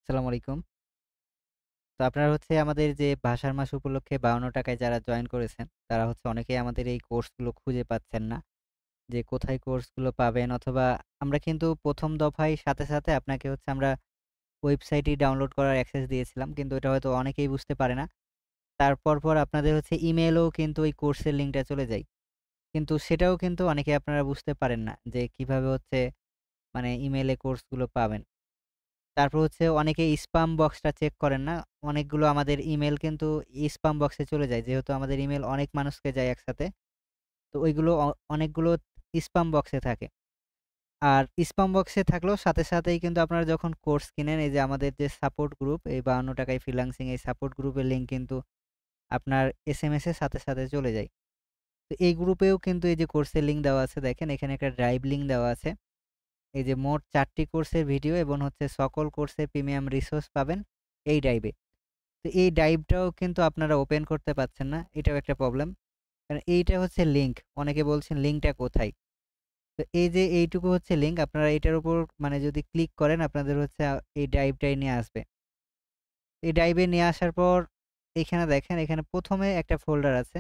আসসালামু আলাইকুম। তো আপনারা হচ্ছে আমাদের যে ভাষার মাস উপলক্ষে ৳৫২ যারা জয়েন করেছেন, তারা হচ্ছে অনেকেই আমাদের এই কোর্সগুলো খুঁজে পাচ্ছেন না। যে কোথায় কোর্সগুলো পাবেন অথবা আমরা কিন্তু ১ম দফায় সাথে আপনাকে হচ্ছে আমরা ওয়েবসাইটেই ডাউনলোড করার অ্যাক্সেস দিয়েছিলাম। কিন্তু এটা হয়তো অনেকেই বুঝতে পারে না। পর আপনাদের হচ্ছে ইমেইলেও কিন্তু ওই কোর্সের লিঙ্কটা চলে যায়। কিন্তু সেটাও কিন্তু অনেকে আপনারা বুঝতে পারেন না যে কিভাবে হচ্ছে মানে ইমেইলে কোর্সগুলো পাবেন। তারপর হচ্ছে অনেকে স্পাম বক্সটা চেক করেন না। অনেকগুলো আমাদের ইমেইল কিন্তু স্পাম বক্সে চলে যায়। যেহেতু আমাদের ইমেইল অনেক মানুষকে যায় একসাথে। তো ওইগুলো অনেকগুলো স্পাম বক্সে থাকে। আর স্পাম বক্সে থাকলেও সাথেই কিন্তু আপনারা যখন কোর্স কিনেন, এই যে আমাদের যে সাপোর্ট গ্রুপ, এই ৳৫২ ফ্রিল্যান্সিং এই সাপোর্ট গ্রুপের লিঙ্ক কিন্তু আপনার এসএমএস এর সাথে চলে যায়। তো এই গ্রুপেও কিন্তু এই যে কোর্সের লিঙ্ক দেওয়া আছে দেখেন এখানে একটা ড্রাইভ লিঙ্ক দেওয়া আছে। এই যে মোট ৪ টি কোর্সের ভিডিও এবং হচ্ছে সকল কোর্সের প্রিমিয়াম রিসোর্স পাবেন এই ড্রাইভে। তো এই ড্রাইভটাও কিন্তু আপনারা ওপেন করতে পারছেন না। এটাও একটা প্রবলেম। কারণ এইটা হচ্ছে লিঙ্ক। অনেকে বলছেন লিঙ্কটা কোথায়? তো এই যে এইটুকু হচ্ছে লিঙ্ক আপনারা এটার উপর মানে যদি ক্লিক করেন আপনাদের হচ্ছে এই ড্রাইভটায় নিয়ে আসবে। এই ড্রাইভে নিয়ে আসার পর এখানে দেখেন এখানে ১ম এ একটা ফোল্ডার আছে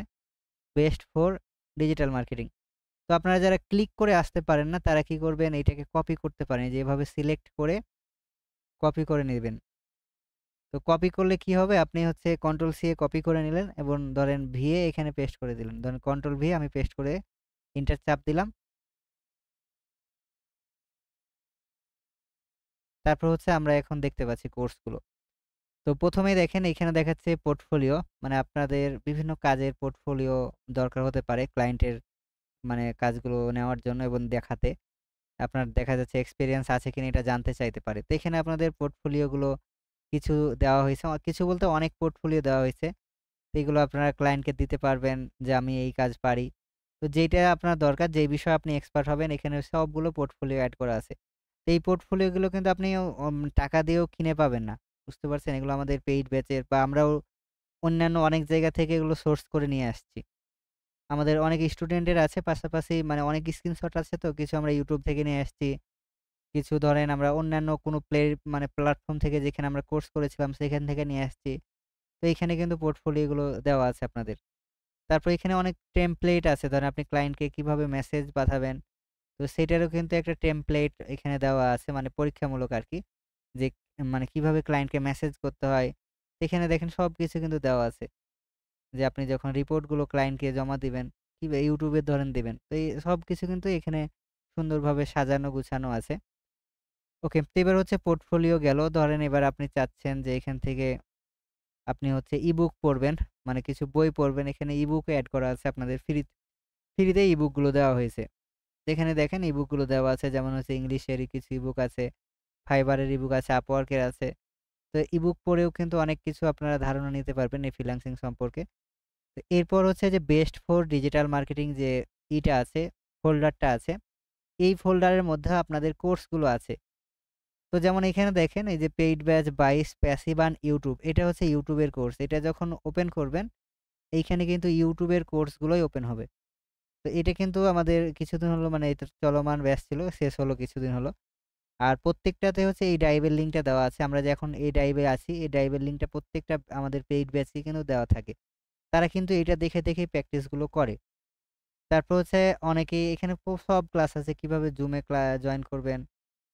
বেস্ট ফর ডিজিটাল মার্কেটিং। তো আপনারা যারা ক্লিক করে আসতে পারেন না তারা কি করবেন এইটাকে কপি করতে পারেন। এই যে এভাবে সিলেক্ট করে কপি করে নিবেন। তো কপি করলে কি হবে? আপনি হচ্ছে কন্ট্রোল সি এ কপি করে নিলেন এবং ধরেন ভি এ এখানে পেস্ট করে দিলেন। ধরেন কন্ট্রোল ভি আমি পেস্ট করে এন্টার চাপ দিলাম। তারপর হচ্ছে আমরা এখন দেখতে পাচ্ছি কোর্সগুলো। তো ১ম এই দেখেন এখানে দেখাচ্ছে পোর্টফোলিও মানে আপনাদের বিভিন্ন কাজের পোর্টফোলিও দরকার হতে পারে ক্লায়েন্টের মানে কাজগুলো নেওয়ার জন্য এবং দেখাতে। আপনার দেখা যাচ্ছে এক্সপেরিয়েন্স আছে কিনা এটা জানতে চাইতে পারে। তো এখানে আপনাদের পোর্টফোলিওগুলো কিছু দেওয়া হয়েছে। কিছু বলতে অনেক পোর্টফোলিও দেওয়া হয়েছে। তো এগুলো আপনারা ক্লায়েন্টকে দিতে পারবেন যে আমি এই কাজ পারি। তো যেইটা আপনার দরকার, যেই বিষয়ে আপনি এক্সপার্ট হবেন এখানে সবগুলো পোর্টফোলিও এড করা আছে। তো এই পোর্টফোলিওগুলো কিন্তু আপনি টাকা দিয়েও কিনে পাবেন না। বুঝতে পারছেন? এগুলো আমাদের পেইড ব্যাচের বা আমরাও অন্যান্য অনেক জায়গা থেকে এগুলো সোর্স করে নিয়ে আসছি। আমাদের অনেক স্টুডেন্টের আছে পাশাপাশি মানে অনেক স্ক্রিনশট আছে তো কিছু আমরা YouTube থেকে নিয়ে আসছি। কিছু ধরেন আমরা অন্যান্য কোনো মানে প্ল্যাটফর্ম থেকে যেখানে আমরা কোর্স করেছিলাম সেখান থেকে নিয়ে আসছি। তো এখানে কিন্তু পোর্টফোলিও গুলো দেওয়া আছে আপনাদের। তারপর এখানে অনেক টেমপ্লেট আছে। ধরেন আপনি ক্লায়েন্টকে কিভাবে মেসেজ পাঠাবেন। তো সেটারও কিন্তু একটা টেমপ্লেট এখানে দেওয়া আছে মানে পরীক্ষামূলক আরকি। যে মানে কিভাবে ক্লায়েন্টকে মেসেজ করতে হয়। এখানে দেখেন সবকিছু কিন্তু দেওয়া আছে। যে আপনি যখন রিপোর্ট গুলো ক্লায়েন্টকে জমা দিবেন, YouTube এ ধরেন দিবেন। তো এই সবকিছু কিন্তু এখানে সুন্দরভাবে সাজানো গুছানো আছে। ওকে, তো এবার হচ্ছে পোর্টফোলিও গেল। ধরেন এবার আপনি চাচ্ছেন যে এখান থেকে আপনি হচ্ছে ইবুক পড়বেন। মানে কিছু বই পড়বেন। এখানে ইবুকও এড করা আছে আপনাদের ফ্রিতে ইবুক গুলো দেওয়া হয়েছে। এখানে দেখেন ইবুক গুলো দেওয়া আছে যেমন হচ্ছে ইংলিশেরই কিছু ইবুক আছে, ফাইবারের ইবুক আছে, আপওয়ার্ক এর আছে। তো ইবুক পড়েও কিন্তু অনেক কিছু আপনারা ধারণা নিতে পারবেন এই ফ্রিল্যান্সিং সম্পর্কে। তো এরপর হচ্ছে যে বেস্ট ফর ডিজিটাল মার্কেটিং যে ইটা আছে, ফোল্ডারটা আছে। এই ফোল্ডারের মধ্যে আপনাদের কোর্সগুলো আছে। তো যেমন এখানে দেখেন এই যে paid batch ২২ passive earn YouTube এটা হচ্ছে YouTube এর কোর্স। এটা যখন ওপেন করবেন এইখানে কিন্তু YouTube এর কোর্সগুলোই ওপেন হবে। তো এটা কিন্তু আমাদের কিছুদিন হলো মানে এটা চলমান ব্যাচ ছিল, শেষ হলো কিছুদিন হলো। আর প্রত্যেকটাতে হচ্ছে এই ড্রাইভের লিঙ্কটা দেওয়া আছে। আমরা যে এখন এই ড্রাইভে আছি, এই ড্রাইভের লিঙ্কটা প্রত্যেকটা আমাদের পেইড ব্যাচে কিন্তু দেওয়া থাকে। তারা কিন্তু এটা দেখেই প্র্যাকটিস গুলো করে। তারপর হচ্ছে অনেকেই এখানে সব ক্লাস আছে কিভাবে Zoom এ জয়েন করবেন।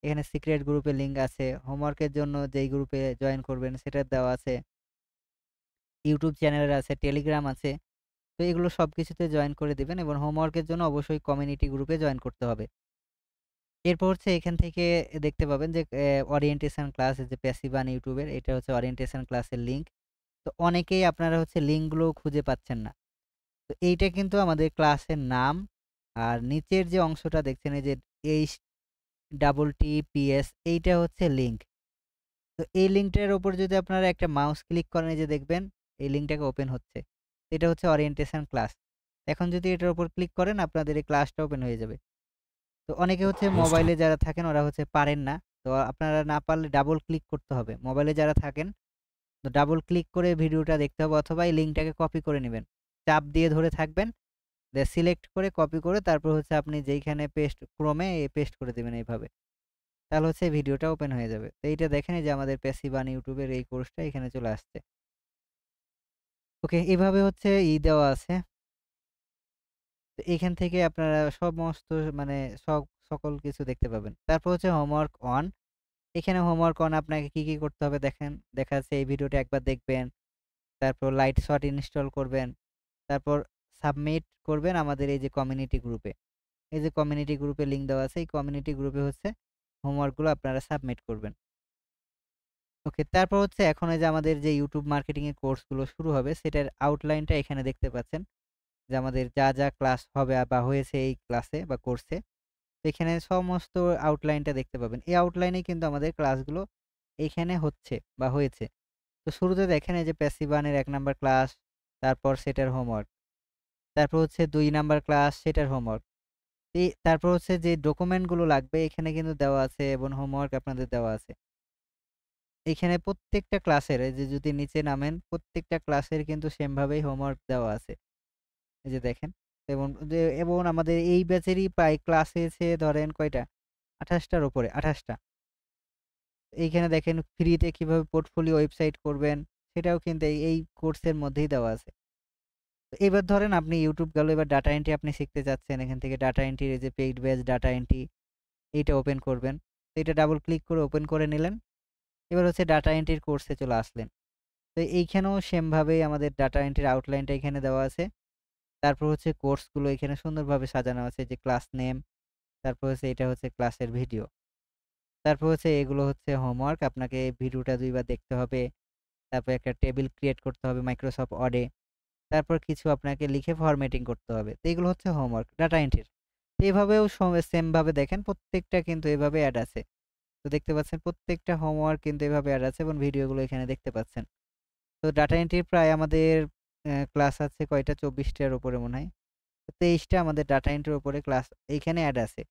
এখানে সিক্রেট গ্রুপের লিঙ্ক আছে। হোমওয়ার্কের জন্য যেই গ্রুপে জয়েন করবেন সেটার দেওয়া আছে। YouTube চ্যানেলের আছে, Telegram আছে। তো এগুলো সবকিছুতে জয়েন করে দিবেন এবং হোমওয়ার্কের জন্য অবশ্যই কমিউনিটি গ্রুপে জয়েন করতে হবে। এরপর হচ্ছে এখান থেকে দেখতে পাবেন যে ওরিয়েন্টেশন ক্লাস যে প্যাসিভ আর্ন YouTube এর এটা হচ্ছে ওরিয়েন্টেশন ক্লাসের লিঙ্ক। তো অনেকেই আপনারা হচ্ছে লিঙ্কগুলো খুঁজে পাচ্ছেন না। তো এইটা কিন্তু আমাদের ক্লাসের নাম। আর নিচের যে অংশটা দেখছেন এই যে HTTPS এইটা হচ্ছে লিঙ্ক। তো এই লিঙ্কটার উপর যদি আপনারা একটা মাউস ক্লিক করেন এই যে দেখবেন এই লিঙ্কটাকে ওপেন হচ্ছে। এটা হচ্ছে ওরিয়েন্টেশন ক্লাস। এখন যদি এটার উপর ক্লিক করেন আপনাদের এই ক্লাসটা ওপেন হয়ে যাবে। তো অনেকে হচ্ছে মোবাইলে যারা থাকেন ওরা হচ্ছে পারেন না। তো আপনারা না পারলে ডাবল ক্লিক করতে হবে। মোবাইলে যারা থাকেন তো ডাবল ক্লিক করে ভিডিওটা দেখতে হবে অথবা এই লিঙ্কটাকে কপি করে নিবেন। চাপ দিয়ে ধরে থাকবেন। সিলেক্ট করে কপি করে তারপর হচ্ছে আপনি যেইখানে পেস্ট ক্রমে পেস্ট করে দিবেন এইভাবে। তাহলে হচ্ছে ভিডিওটা ওপেন হয়ে যাবে। তো এইটা দেখেন এই যে আমাদের প্যাসিভ আর্ন ইউটিউবের এই কোর্সটা এখানে চলে আসছে। ওকে, এভাবে হচ্ছে দেওয়া আছে। তো এখান থেকে আপনারা সমস্ত মানে সকল কিছু দেখতে পাবেন। তারপর হচ্ছে হোমওয়ার্ক অন। এখানে হোমওয়ার্ক অন আপনাকে কি করতে হবে দেখেন। দেখা যাচ্ছে এই ভিডিওটা একবার দেখবেন, তারপর লাইট শট ইনস্টল করবেন, তারপর সাবমিট করবেন আমাদের এই যে কমিউনিটি গ্রুপে। এই যে কমিউনিটি গ্রুপে লিঙ্ক দেওয়া আছে, এই কমিউনিটি গ্রুপে হচ্ছে হোমওয়ার্কগুলো আপনারা সাবমিট করবেন। ওকে, তারপর হচ্ছে এখন এই যে আমাদের যে YouTube মার্কেটিং এর কোর্সগুলো শুরু হবে সেটার আউটলাইনটা এখানে দেখতে পাচ্ছেন। যে আমাদের যা ক্লাস হবে বা হয়েছে এই ক্লাসে বা কোর্সে, তো এখানে সমস্ত আউটলাইনটা দেখতে পাবেন। এই আউটলাইনেই কিন্তু আমাদের ক্লাসগুলো এইখানে হচ্ছে বা হয়েছে। তো শুরুতে দেখেন এই যে প্যাসিভ ওয়ান এর ১ নাম্বার ক্লাস, তারপর সেটার হোমওয়ার্ক। তারপর হচ্ছে ২ নাম্বার ক্লাস সেটার হোমওয়ার্ক। তারপর হচ্ছে যে ডকুমেন্টগুলো লাগবে এখানে কিন্তু দেওয়া আছে এবং হোমওয়ার্ক আপনাদের দেওয়া আছে। এখানে প্রত্যেকটা ক্লাসের এই যে যদি নিচে নামেন প্রত্যেকটা ক্লাসের কিন্তু সেম ভাবেই হোমওয়ার্ক দেওয়া আছে। এই যে দেখেন এবং আমাদের এই ব্যাচেরই প্রায় ক্লাস হয়েছে ধরেন কয়টা? ২৮ টার উপরে ২৮ টা। এইখানে দেখেন ফ্রিতে কিভাবে পোর্টফোলিও ওয়েবসাইট করবেন সেটাও কিন্তু এই কোর্সের মধ্যেই দেওয়া আছে। তো এবার ধরেন আপনি YouTube গেল, এবার ডাটা এন্ট্রি আপনি শিখতে চাচ্ছেন। এখান থেকে ডাটা এন্ট্রির এই যে পেইড ব্যাচ ডাটা এন্ট্রি এইটা ওপেন করবেন। তো এটা ডাবল ক্লিক করে ওপেন করে নিলেন। এবার হচ্ছে ডাটা এন্ট্রির কোর্সে চলে আসলেন। তো এইখানেও সেম ভাবেই আমাদের ডাটা এন্ট্রির আউটলাইনটা এখানে দেওয়া আছে। তারপর হচ্ছে কোর্সগুলো এখানে সুন্দরভাবে সাজানো আছে যে ক্লাস নেম, তারপর হচ্ছে এটা হচ্ছে ক্লাসের ভিডিও। তারপর হচ্ছে এগুলো হচ্ছে হোমওয়ার্ক, আপনাকে ভিডিওটা ২ বার দেখতে হবে। তারপর একটা টেবিল ক্রিয়েট করতে হবে Microsoft Word এ। তারপর কিছু আপনাকে লিখে ফরম্যাটিং করতে হবে। তো এগুলো হচ্ছে হোমওয়ার্ক ডাটা এন্ট্রির। তো এভাবেও সেম ভাবে দেখেন প্রত্যেকটা কিন্তু এভাবে এড আছে। তো দেখতে পাচ্ছেন প্রত্যেকটা হোমওয়ার্ক কিন্তু এভাবে এড আছে এবং ভিডিওগুলো এখানে দেখতে পাচ্ছেন। তো ডাটা এন্ট্রির প্রায় আমাদের ক্লাস আছে কয়টা? ২৪ টার উপরে মনে হয়। ২৩ টা আমাদের ডাটা এন্ট্রির উপরে ক্লাস এইখানে এড আছে।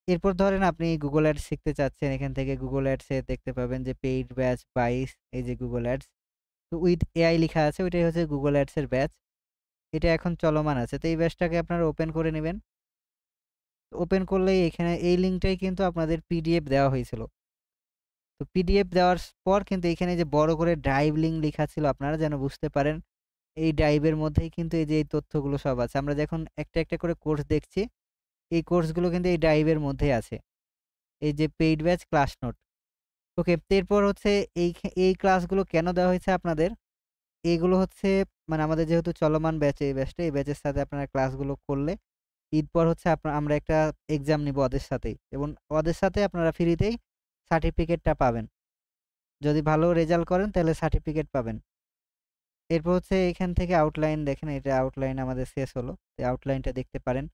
এরপর ধরেন আপনি Google Ads শিখতে চাচ্ছেন, এখান থেকে Google Ads এ দেখতে পাবেন যে পেইড ব্যাচ ২২, এই যে Google Ads। তো উইথ এআই লিখা আছে ওইটাই হচ্ছে Google Ads এর ব্যাচ। এটা এখন চলমান আছে। তো এই ব্যাচটাকে আপনারা ওপেন করে নিবেন। ওপেন করলেই এখানে এই লিঙ্কটাই কিন্তু আপনাদের পিডিএফ দেওয়া হয়েছিল। তো পিডিএফ দেওয়ার পর কিন্তু এখানে যে বড় করে ড্রাইভ লিঙ্ক লিখা ছিল আপনারা যেন বুঝতে পারেন এই ড্রাইভের মধ্যেই কিন্তু এই যে এই তথ্যগুলো সব আছে। আমরা যখন একটা করে কোর্স দেখছি, এই কোর্সগুলো কিন্তু এই ড্রাইভের মধ্যেই আছে। এই যে পেইড ব্যাচ ক্লাস নোট। ওকে, এরপর হচ্ছে এই ক্লাসগুলো কেন দেওয়া হয়েছে আপনাদের? এগুলো হচ্ছে মানে আমাদের যেহেতু চলমান ব্যাচ এই ব্যাচটা, এই ব্যাচের সাথে আপনারা ক্লাসগুলো করলে ঈদ পর হচ্ছে আমরা একটা এক্সাম নিব ওদের সাথেই এবং ওদের সাথে আপনারা ফ্রিতেই সার্টিফিকেটটা পাবেন। যদি ভালো রেজাল্ট করেন তাহলে সার্টিফিকেট পাবেন। এরপর হচ্ছে এখান থেকে আউটলাইন দেখেন, এটা আউটলাইন আমাদের শেষ হলো। এই আউটলাইনটা দেখতে পারেন।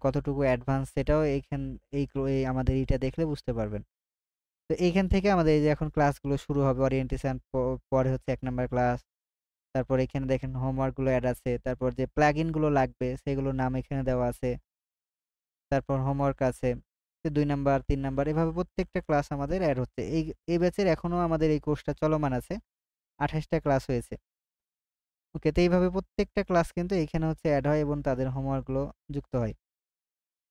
কতটুকু অ্যাডভান্স সেটাও এই আমাদের এইটা দেখলে বুঝতে পারবেন। তো এইখান থেকে আমাদের এই যে এখন ক্লাসগুলো শুরু হবে ওরিয়েন্টেশন পরে হচ্ছে ১ নাম্বার ক্লাস। তারপর এখানে দেখেন হোমওয়ার্ক গুলো এড আছে। তারপর যে প্লাগইন গুলো লাগবে সেগুলোর নাম এখানে দেওয়া আছে। তারপর হোমওয়ার্ক আছে। ২ নাম্বার, ৩ নাম্বার এভাবে প্রত্যেকটা ক্লাস আমাদের এড হচ্ছে। এই ব্যাচের এখনো আমাদের এই কোর্সটা চলমান আছে। ২৮ টা ক্লাস হয়েছে। ওকে, তো এইভাবে প্রত্যেকটা ক্লাস কিন্তু এখানে হচ্ছে এড হয় এবং তাদের হোমওয়ার্ক গুলো যুক্ত হয়।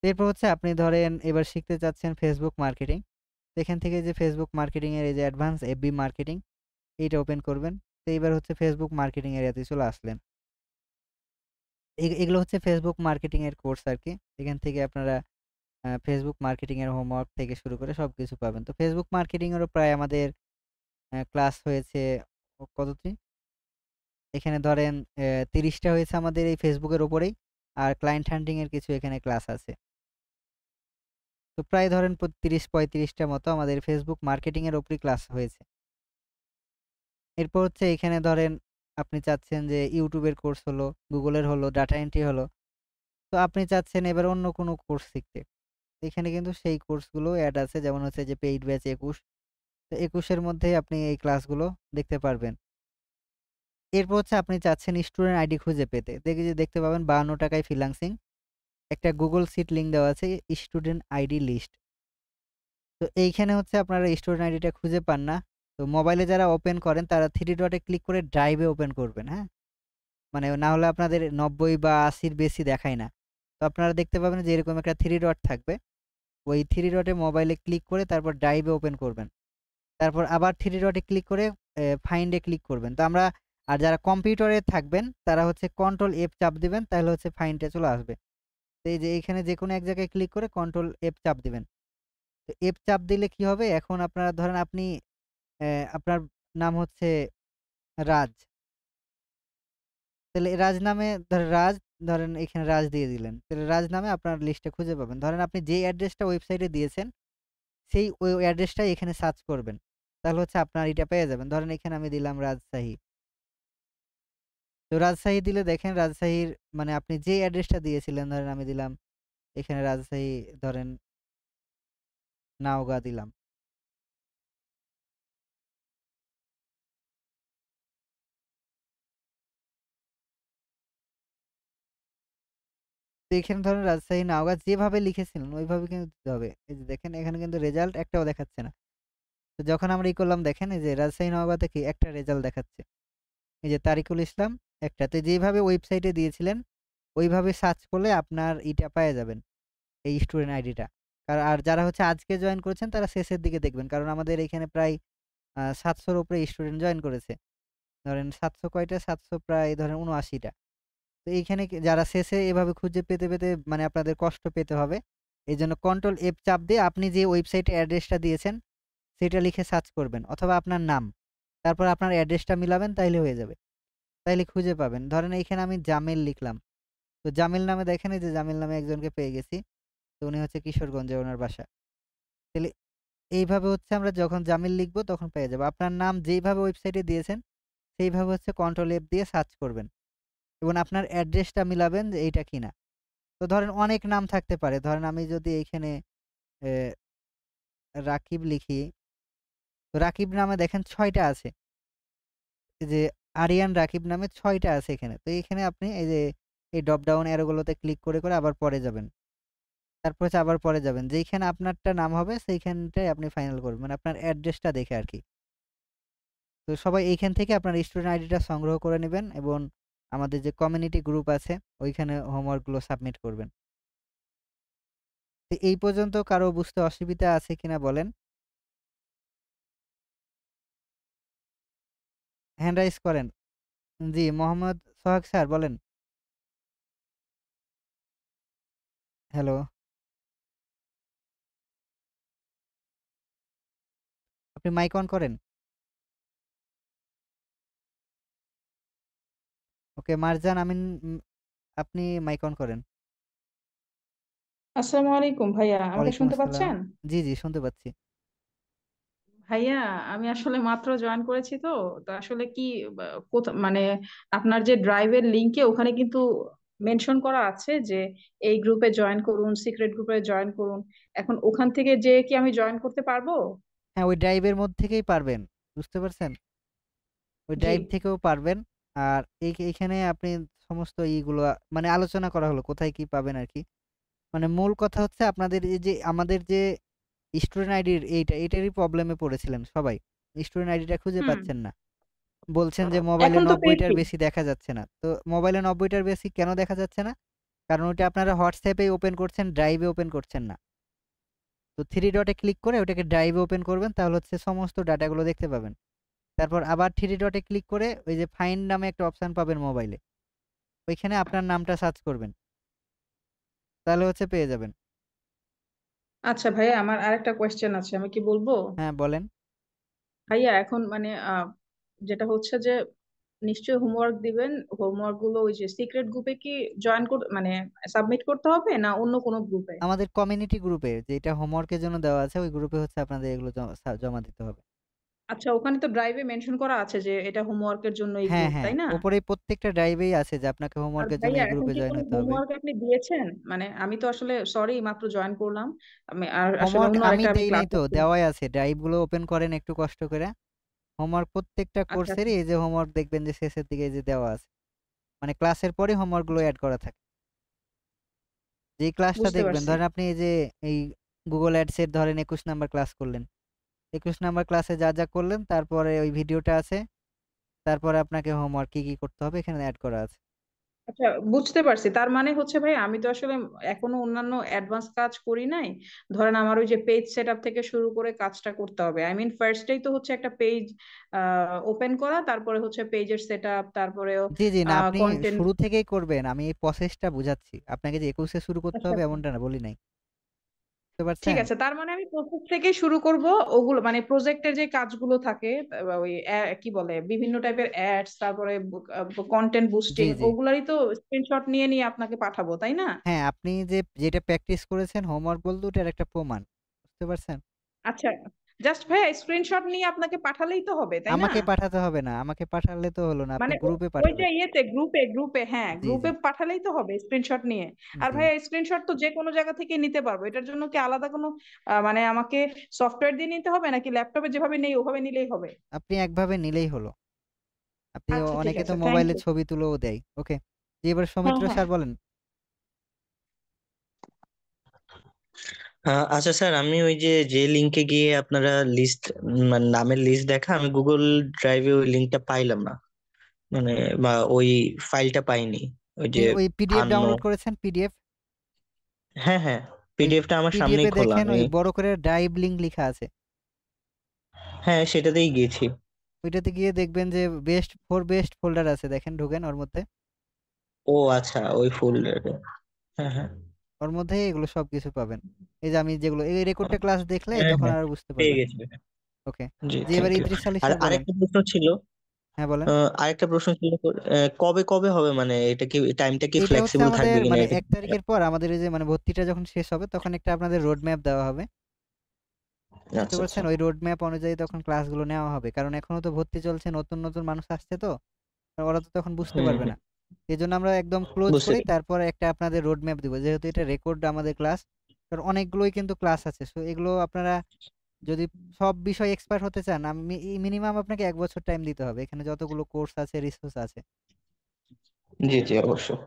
এরপর হচ্ছে আপনি ধরেন এবার শিখতে চাচ্ছেন Facebook মার্কেটিং। তো এখান থেকে যে Facebook মার্কেটিং এর এই যে অ্যাডভান্স FB মার্কেটিং এইটা ওপেন করবেন। তো এইবার হচ্ছে Facebook মার্কেটিং এরিয়াতে চলে আসলেন। এগুলো হচ্ছে Facebook মার্কেটিং এর কোর্স আরকি। এখান থেকে আপনারা Facebook মার্কেটিং এর হোমওয়ার্ক থেকে শুরু করে সবকিছু পাবেন। তো Facebook মার্কেটিং এরও প্রায় আমাদের ক্লাস হয়েছে কতটি? এখানে ধরেন ৩০ টা হয়েছে আমাদের এই Facebook এর উপরেই। আর ক্লায়েন্ট হান্টিং এর কিছু এখানে ক্লাস আছে। তো প্রায় ধরেন ৩০-৩৫ টার মতো আমাদের Facebook মার্কেটিং এর উপরই ক্লাস হয়েছে। এরপর হচ্ছে এখানে ধরেন আপনি চাচ্ছেন যে YouTube এর কোর্স হলো, Google এর হলো, ডাটা এন্ট্রি হলো। তো আপনি চাচ্ছেন এবার অন্য কোনো কোর্স শিখতে। এখানে কিন্তু সেই কোর্সগুলো এড আছে, যেমন হচ্ছে যে পেইড ব্যাচ ২১। তো ২১ এর মধ্যেই আপনি এই ক্লাসগুলো দেখতে পারবেন। এরপর হচ্ছে আপনি চাচ্ছেন স্টুডেন্ট আইডি খুঁজে পেতে। দেখতে পাবেন ৳৫২ য় ফ্রিল্যান্সিং। একটা Google Sheet লিঙ্ক দেওয়া আছে স্টুডেন্ট আইডি লিস্ট। তো এইখানে হচ্ছে আপনারা স্টুডেন্ট আইডিটা খুঁজে পান না। তো মোবাইলে যারা ওপেন করেন তারা 3 ডটে ক্লিক করে ড্রাইভে ওপেন করবেন, হ্যাঁ? মানে না হলে আপনাদের ৯০ বা ৮০ র বেশি দেখায় না। তো আপনারা দেখতে পাবেন যে এরকম একটা 3 ডট থাকবে। ওই 3 ডটে মোবাইলে ক্লিক করে তারপর ড্রাইভে ওপেন করবেন। তারপর আবার 3 ডটে ক্লিক করে ফাইন্ডে ক্লিক করবেন। তো আমরা আর যারা কম্পিউটারে থাকবেন তারা হচ্ছে কন্ট্রোল F চাপ দিবেন, তাহলে হচ্ছে ফাইন্ডে চলে আসবে। তো এই যে এইখানে যেকোনো এক জায়গায় ক্লিক করে কন্ট্রোল F চাপ দিবেন। তো F চাপ দিলে কি হবে, এখন আপনারা ধরেন আপনি আপনার নাম হচ্ছে রাজ। তাহলে রাজ নামে ধরেন এখানে রাজ দিয়ে দিলেন। তাহলে রাজ নামে আপনার লিস্টে খুঁজে পাবেন। ধরেন আপনি যে অ্যাড্রেসটা ওয়েবসাইটে দিয়েছেন সেই ওই অ্যাড্রেসটাই এখানে সার্চ করবেন। তাহলে হচ্ছে আপনার এটা পেয়ে যাবেন। ধরেন এখানে আমি দিলাম রাজশাহী। তো রাজশাহী দিলে দেখেন রাজশাহীর মানে আপনি যে অ্যাড্রেসটা দিয়েছিলেন, ধরেন আমি দিলাম এখানে রাজশাহী, ধরেন নাওগাঁ দিলাম। তো এখানে ধরেন রাজশাহী নাওগাঁ যেভাবে লিখেছিলেন ওইভাবে কিন্তু দিতে হবে। এই যে দেখেন এখানে কিন্তু রেজাল্ট একটাও দেখাচ্ছে না। তো যখন আমরা করলাম দেখেন এই যে রাজশাহী নওগাঁ থেকে একটা রেজাল্ট দেখাচ্ছে। এই যে তারিকুল ইসলাম একটা। তো যেভাবে ওয়েবসাইটে দিয়েছিলেন ওইভাবে সার্চ করলে আপনার ইটা পেয়ে যাবেন, এই স্টুডেন্ট আইডিটা। আর যারা হচ্ছে আজকে জয়েন করেছেন তারা শেষের দিকে দেখবেন, কারণ আমাদের এখানে প্রায় 700-র উপরে স্টুডেন্ট জয়েন করেছে। ধরেন 700 কয়টা, 700 প্রায় ধরেন ৭৯টা। তো এইখানে যারা শেষে এভাবে খুঁজে পেতে পেতে মানে আপনাদের কষ্ট পেতে হবে। এই জন্য কন্ট্রোল F চাপ দিয়ে আপনি যে ওয়েবসাইটে অ্যাড্রেসটা দিয়েছেন সেটা লিখে সার্চ করবেন, অথবা আপনার নাম, তারপর আপনার অ্যাড্রেসটা মিলাবেন, তাইলে হয়ে যাবে। তাইলে খুঁজে পাবেন। ধরেন এইখানে আমি জামিল লিখলাম। তো জামিল নামে দেখেন এই যে জামিল নামে একজনকে পেয়ে গেছি। তো উনি হচ্ছে কিশোরগঞ্জে ওনার বাসা। তাহলে এইভাবে হচ্ছে আমরা যখন জামিল লিখবো তখন পেয়ে যাবো। আপনার নাম যেইভাবে ওয়েবসাইটে দিয়েছেন সেইভাবে হচ্ছে কন্ট্রোল F দিয়ে সার্চ করবেন এবং আপনার অ্যাড্রেসটা মিলাবেন যে এইটা কিনা। তো ধরেন অনেক নাম থাকতে পারে। ধরেন আমি যদি এইখানে রাকিব লিখি, তো রাকিব নামে দেখেন ৬টা আছে। এই যে আরিয়ান রাকিব নামে ৬টা আছে এখানে। তো এখানে আপনি এই যে এই ড্রপ ডাউন অ্যারোগুলোতে ক্লিক করে আবার পরে যাবেন। তারপর হচ্ছে আবার পরে যাবেন। যেইখানে আপনারটা নাম হবে সেইখানটাই আপনি ফাইনাল করবেন। মানে আপনার অ্যাড্রেসটা দেখে আরকি। তো সবাই এইখান থেকে আপনার স্টুডেন্ট আইডিটা সংগ্রহ করে নিবেন এবং আমাদের যে কমিউনিটি গ্রুপ আছে ওইখানে হোমওয়ার্কগুলো সাবমিট করবেন। তো এই পর্যন্ত কারো বুঝতে অসুবিধা আছে কিনা বলেন? হ্যান্ড রাইজ করেন। জি, মোহাম্মদ সোহাগ স্যার বলেন। হ্যালো, আপনি মাইক অন করেন। ওকে, মারজান আমিন, আপনি মাইক অন করেন। আসসালামু আলাইকুম ভাইয়া, আমাকে ওয়ালাইকুম শুনতে আসসালাম। পাচ্ছেন? জি, জি, শুনতে পাচ্ছি। ভাইয়া, আমি আসলে মাত্র জয়েন করেছি তো। তো আসলে কি মানে আপনার যে ড্রাইভের লিংকে ওখানে কিন্তু মেনশন করা আছে যে এই গ্রুপে জয়েন করুন, সিক্রেট গ্রুপে জয়েন করুন। এখন ওখান থেকে যে কি আমি জয়েন করতে পারবো? হ্যাঁ, ওই ড্রাইভের মধ্যে থেকেই পারবেন। বুঝতে পারছেন? ওই জি। ড্রাইভ থেকেও পারবেন। আর এইখানে আপনি সমস্ত ইগুলো মানে আলোচনা করা হলো কোথায় কি পাবেন আরকি। মানে মূল কথা হচ্ছে আপনাদের এই যে আমাদের যে স্টুডেন্ট আইডির এইটারই প্রবলেমে পড়েছিলেন সবাই। স্টুডেন্ট আইডিটা খুঁজে হুম। পাচ্ছেন না। বলছেন যে মোবাইলে এখন তো ৯০ টার পেয়েছি। বেশি দেখা যাচ্ছে না। তো মোবাইলে ৯০ টার বেশি কেন দেখা যাচ্ছে না? কারণ ওইটা আপনারা হোয়াটসঅ্যাপে ওপেন করছেন, ড্রাইভে ওপেন করছেন না। তো 3 ডটে ক্লিক করে ওটাকে ড্রাইভে ওপেন করবেন, তাহলে হচ্ছে সমস্ত ডাটাগুলো দেখতে পাবেন। তারপর আবার 3 ডটে ক্লিক করে ওই যে ফাইন্ড নামে একটা অপশন পাবেন মোবাইলে। ওইখানে আপনার নামটা সার্চ করবেন। তাহলে হচ্ছে পেয়ে যাবেন। আচ্ছা ভাইয়া, আমার আরেকটা কোয়েশ্চেন আছে, আমি কি বলবো? হ্যাঁ, বলেন। ভাইয়া এখন মানে যেটা হচ্ছে যে নিশ্চয়ই হোমওয়ার্ক দিবেন। হোমওয়ার্ক গুলো ওই যে সিক্রেট গ্রুপে কি জয়েন মানে সাবমিট করতে হবে না অন্য কোনো গ্রুপে? আমাদের কমিউনিটি গ্রুপে যেটা হোমওয়ার্কের জন্য দেওয়া আছে ওই গ্রুপে হচ্ছে আপনাদের এগুলো জমা দিতে হবে। আচ্ছা, ওখানে তো ড্রাইভে মেনশন করা আছে যে এটা হোমওয়ার্কের জন্য এই হ্যাঁ, গ্রুপ, হ্যাঁ। তাই না? উপরেই প্রত্যেকটা ড্রাইভেই আছে যে আপনাকে আর হোমওয়ার্কের জন্য ভাইয়া, এই এখন গ্রুপে কি জয়েন কোনো হতে হবে। হোমওয়ার্ক আপনি দিয়েছেন? মানে আমি তো আসলে সরি মাত্র জয়েন করলাম। আমি আর আসলে হোমওয়ার্ক অন্য আমি আরেকটা আমি দেই নাই ক্লাসে তো, ছিলাম। দেওয়াই আছে। ড্রাইভগুলো ওপেন করেন একটু কষ্ট করে। হোমওয়ার্ক প্রত্যেকটা আচ্ছা আচ্ছা। কোর্সেরই এই যে হোমওয়ার্ক দেখবেন যে শেষের দিকে এই যে দেওয়া আছে। মানে ক্লাসের পরেই হোমওয়ার্কগুলো আচ্ছা, এড করা থাকে। যেই ক্লাসটা বুঝতে দেখবেন পারছি। ধরেন আপনি এই যে এই Google Ads এর ধরেন ২১ নাম্বার ক্লাস করলেন। ২১ নাম্বার ক্লাসে যা করলেন তারপরে ওই ভিডিওটা আছে। তারপরে আপনাকে হোমওয়ার্ক কি করতে হবে এখানে এড করা আছে। আচ্ছা, বুঝতে পারছি। তার মানে হচ্ছে ভাই, আমি তো আসলে এখনো অন্যান্য অ্যাডভান্স কাজ করি নাই। ধরেন আমার ওই যে পেজ সেট আপ থেকে শুরু করে কাজটা করতে হবে। আই মিন ফার্স্টেই তো হচ্ছে একটা পেজ ওপেন করা, তারপরে হচ্ছে পেজের সেট আপ, তারপরেও জি, জি, না আপনি কন্টেন্ট। শুরু থেকেই করবেন। আমি এই প্রসেসটা বুঝাচ্ছি। আপনাকে যে ২১ এ শুরু করতে আচ্ছা হবে আচ্ছা। এমনটা না, বলি নাই। বুঝতে ঠিক পারছেন? আছে, তার মানে আমি প্রজেক্ট থেকেই শুরু করব। ওগুলো মানে প্রজেক্টের যে কাজগুলো থাকে, ওই কি বলে, বিভিন্ন টাইপের অ্যাডস, তারপরে কন্টেন্ট জি, বুস্টিং, জি। ওগুলারই তো স্ক্রিনশট নিয়ে নিয়ে আপনাকে পাঠাবো, তাই না? হ্যাঁ, আপনি যেটা প্র্যাকটিস করেছেন হোমওয়ার্ক বলতে ওটার একটা প্রমাণ। বুঝতে পারছেন? আচ্ছা, জাস্ট ভাইয়া স্ক্রিনশট নিয়ে আপনাকে পাঠালেই তো হবে, তাই না? আমাকে পাঠাতে হবে না। আমাকে পাঠালে তো হলো না। আপনি মানে গ্রুপে ওইটা পাঠাবেন। ইয়েতে, গ্রুপে গ্রুপে, হ্যাঁ জি, জি, গ্রুপে পাঠালেই তো হবে স্ক্রিনশট নিয়ে। আর জি। ভাইয়া স্ক্রিনশট তো যে কোনো জায়গা থেকে নিতে পারবো, এটার জন্য কি আলাদা কোনো মানে আমাকে সফটওয়্যার দিয়ে নিতে হবে, নাকি ল্যাপটপে যেভাবে নেই ওভাবে নিলেই হবে? আপনি একভাবে নিলেই হলো। আপনি আচ্ছা ঠিক অনেকে তো আছে, থ্যাংক মোবাইলে ইউ। ছবি তুলেও দেয়। ওকে। জি, এবার হ্যাঁ সৌমিত্র হ্যাঁ। স্যার বলেন। আচ্ছা স্যার, আমি ওই যে যে লিঙ্কে গিয়ে আপনারা লিস্ট, মানে নামের লিস্ট দেখা, আমি গুগল ড্রাইভে ওই লিঙ্কটা পাইলাম না, মানে বা ওই ফাইলটা পাইনি, ওই আপনি যে ওই পিডিএফ আন্ন। ডাউনলোড করেছেন পিডিএফ? হ্যাঁ হ্যাঁ, ওই পিডিএফটা আমার পিডিএফ সামনেই এ খোলা দেখেন আমি। ওই বড় করে ড্রাইভ লিংক লিখা আছে। হ্যাঁ, সেটাতেই গিয়েছি। ওইটাতে গিয়ে দেখবেন যে বেস্ট ফোল্ডার আছে, দেখেন ঢোকেন ওর মধ্যে। ও আচ্ছা, ওই ফোল্ডারে। হ্যাঁ হ্যাঁ। ওর মধ্যেই এগুলো সবকিছু পাবেন। এই যে আমি যেগুলো এই রেকর্ডটা ক্লাস দেখলে হ্যাঁ তখন হ্যাঁ, আর বুঝতে পেয়ে পারবেন। গেছি। ওকে। জি, জি, এবার থ্যাংক ইউ। ইদ্রিস আলী আর স্যার বলেন। আরেকটা প্রশ্ন ছিল। হ্যাঁ বলেন। আরেকটা প্রশ্ন ছিল, কবে কবে হবে, মানে এটা কি টাইমটা কি এইটা হচ্ছে ফ্লেক্সিবল আমাদের থাকবে কিনা মানে এটা? ১ তারিখের পর আমাদের এই যে মানে ভর্তিটা যখন শেষ হবে তখন একটা আপনাদের রোড ম্যাপ দেওয়া হবে। বুঝতে আচ্ছা আচ্ছা, পারছেন? ওই রোড ম্যাপ অনুযায়ী তখন ক্লাসগুলো নেওয়া হবে। কারণ এখনো তো ভর্তি চলছে, নতুন মানুষ আসছে তো। আর ওরা তো তখন বুঝতে হুম পারবে হুম, না। এজন্য আমরা একদম ক্লোজ বুঝতে করেই পেরেছি। তারপরে একটা আপনাদের রোড ম্যাপ দিব। যেহেতু এটা রেকর্ড আমাদের ক্লাস। কারণ অনেকগুলোই কিন্তু ক্লাস আছে। সো এগুলো আপনারা যদি সব বিষয় এক্সপার্ট হতে চান মিনিমাম আপনাকে ১ বছর টাইম দিতে হবে। এখানে যতগুলো কোর্স আছে, রিসোর্স আছে। জি জি, অবশ্যই।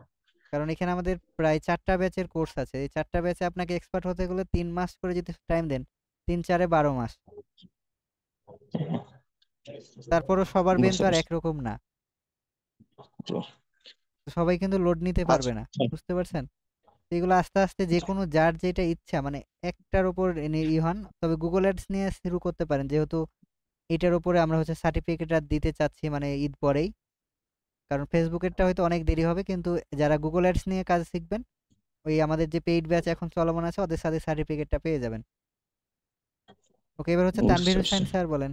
কারণ এখানে আমাদের প্রায় ৪ টা ব্যাচের কোর্স আছে। এই ৪ টা ব্যাচে আপনাকে এক্সপার্ট হতে গেলে ৩ মাস করে যদি টাইম দেন, ৩ ৪ এ ১২ মাস। তারপরও সবার বেঞ্চ বুঝতে আর পারছি। একরকম না। জি। তো সবাই কিন্তু লোড নিতে আচ্ছা পারবে না। আচ্ছা। বুঝতে পারছেন? তো এগুলো আস্তে, আস্তে যেকোনো যার যেটা ইচ্ছা মানে একটার উপর হন। তবে Google Ads নিয়ে শুরু করতে পারেন। যেহেতু এটার উপরে আমরা হচ্ছে সার্টিফিকেট আর দিতে চাচ্ছি মানে ঈদ পরেই। কারণ Facebook এরটা হয়তো অনেক দেরি হবে, কিন্তু যারা Google Ads নিয়ে কাজ শিখবেন, ওই আমাদের যে পেইড ব্যাচ এখন চলমান আছে ওদের সাথে সার্টিফিকেটটা পেয়ে যাবেন। ওকে, এবার হচ্ছে বুঝতে তানভীর পারছি। হোসেন স্যার বলেন।